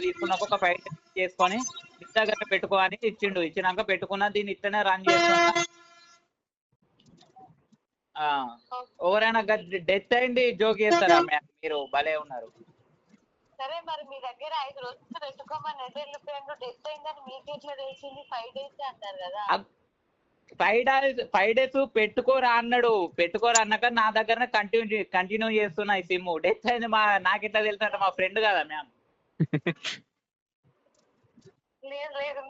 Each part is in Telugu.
తీసుకున్నాక ఒక 5 days చేసుకొని నీ దగ్గర పెట్టుకో అని ఇచ్చిండు. ఇచ్చినాక పెట్టుకున్నా, దీన్ని ఇట్లనే రన్ చేస్తున్నా. ఎవరైనా డెత్ అయింది జోక్ చేస్తారా మ్యామ్? మీరు భలే ఉన్నారు. సరే మరి మీ దగ్గర 5 రోజులు పెట్టుకోమని వెళ్ళిపోయాడు, డెత్ అయిందని మీకు ఎట్లా తెలిసింది? 5 days అంటారు కదా. 5 days పెట్టుకోరా అన్నాడు. పెట్టుకోరా అన్నాక నా దగ్గర కంటిన్యూ చేస్తున్నా ఈ సిమ్. డెత్ అయింది నాకెట్లా తెలుసు అంటే మా ఫ్రెండ్ కదా మ్యామ్. లేదు లేదు,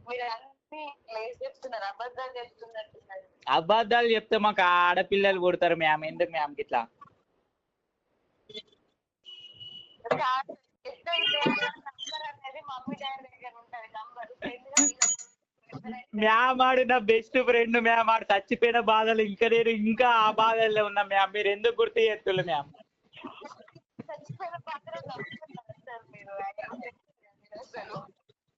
మీరు అన్ని చెప్తున్నారు, అబద్ధాలు చెప్తున్నట్టున్నారు. అబద్ధాలు చెప్తే మాకు ఆడపిల్లలు పుడతారు మ్యామ్. ఎందుకు మ్యామ్ ఇట్లా? మ్యామ్ ఆడు నా బెస్ట్ ఫ్రెండ్ మ్యామ్. ఆడు చచ్చిపోయిన బాధలు నేను ఇంకా ఆ బాధల్లో ఉన్నా మ్యామ్. మీరు ఎందుకు గుర్తు చేస్తున్నారు మ్యామ్?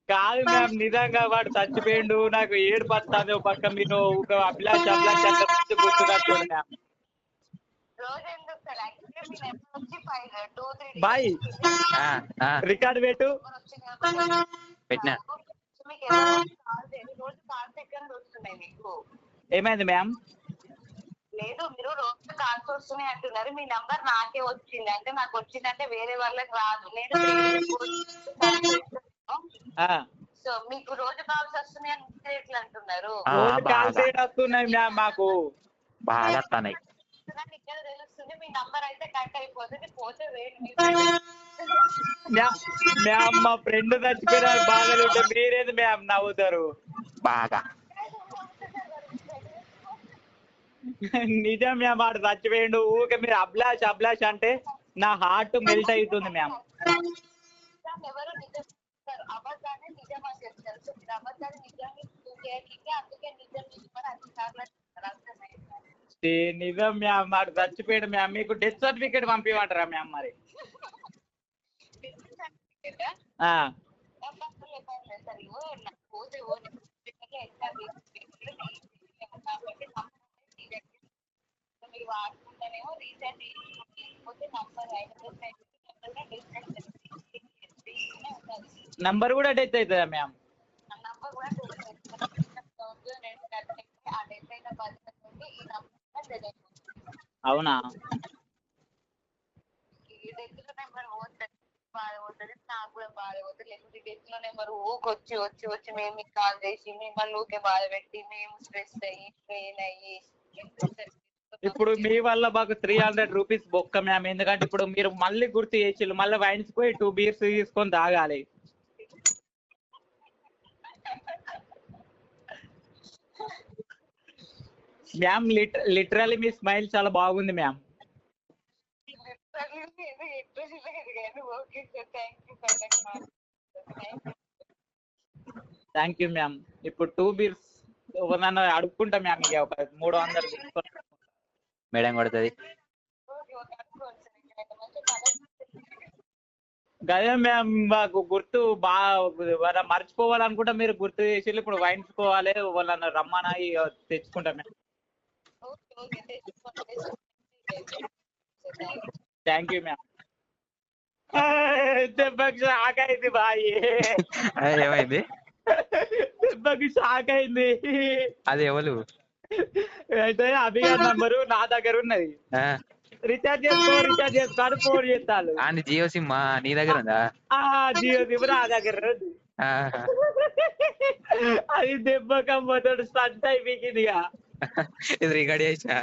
కాదు మ్యామ్, నిజంగా వాడు చచ్చిపోయిండు, నాకు ఏడుపు వస్తుంది. ఒక పక్క మీరు అభిలాష్ అంటే గుర్తుకొస్తుంది మ్యామ్. బాయ్ రికార్డు పెట్టు. ఏమైంది మ్యామ్? లేదు, మీరు రోజు కాల్స్ వస్తున్నాయి అంటున్నారు. మీ నంబర్ నాకే వచ్చింది అంటే నాకు వచ్చిందంటే వేరే వాళ్ళకి రాదు. నేను సో మీకు రోజు కాల్స్ వస్తున్నాయి అని ఎట్లా అంటున్నారు? రోజు కాల్స్ వస్తున్నాయి మ్యామ్ మాకు. బాగా ఇక్కడ తెలుస్తుంది. మీ నంబర్ అయితే కట్ అయిపోతుంది. పోతే మ్యామ్ మా ఫ్రెండ్ చచ్చిపోయిన బాధలు ఉంటే మీరేది మ్యామ్ నవ్వుతారు? బాగా నిజం మ్యామ్, వాడు చచ్చిపోయిండు. ఊరికే మీరు అభిలాష్ అంటే నా హార్ట్ మెల్ట్ అవుతుంది మ్యామ్. ఎవరు అబద్ధాన్ని నిజం అని చెప్తారు. సో మీరు అబద్ధాన్ని నిజాన్ని అందుకే నిజం నిజం మ్యామ్, వాడు చచ్చిపోయాడు మ్యామ్. మీకు డెత్ సర్టిఫికేట్ పంపిమంటారా మ్యామ్? మరి నంబర్ కూడా డెత్ అవుతుందా మ్యామ్? అవునా? నాకు కూడా బాధ పోతుంది. లేకపోతే డెత్ లో నెంబర్ ఊకొచ్చి వచ్చి వచ్చి మేము మీకు కాల్ చేసి మిమ్మల్ని ఊకే బాధ పెట్టి మేము స్ట్రెస్ అయ్యి పెయిన్ అయ్యి. ఇప్పుడు మీ వల్ల మాకు 300 రూపీస్ బొక్క మ్యామ్. ఎందుకంటే ఇప్పుడు మీరు మళ్ళీ గుర్తు చేసి మళ్ళీ వైన్స్ పోయి 2 beers తీసుకొని తాగాలి మ్యామ్. లిటరల్లీ మీ స్మైల్ చాలా బాగుంది మ్యామ్. Thank you ma'am. ఇప్పుడు 2 beers నన్ను అడుక్కుంటా మ్యామ్. ఇక 300 తీసుకొని మేడం కొడుతుంది. గదే మ్యామ్, మాకు గుర్తు బాగా మర్చిపోవాలనుకుంటా. మీరు గుర్తు చేసి ఇప్పుడు వైన్స్ పోవాలి వాళ్ళని రమ్మని తెచ్చుకుంటా మ్యామ్. Thank you ma'am. దెబ్బకి షాక్ అయింది బాయ్. ఏమైంది? దెబ్బకి షాక్ అయింది. అది ఎవరు అయితే అభిగారి నంబరు నా దగ్గర ఉన్నది. రీఛార్జ్ చేసుకో అని ఫోన్ చేస్తాను. జియో సిమ్ నీ దగ్గర ఉందా? జియో సిమ్ నా దగ్గర ఉంది. అది దెబ్బకమ్మతోడు స్టంట్ అయిపోయింది. ఇది రికార్డ్ చేసా.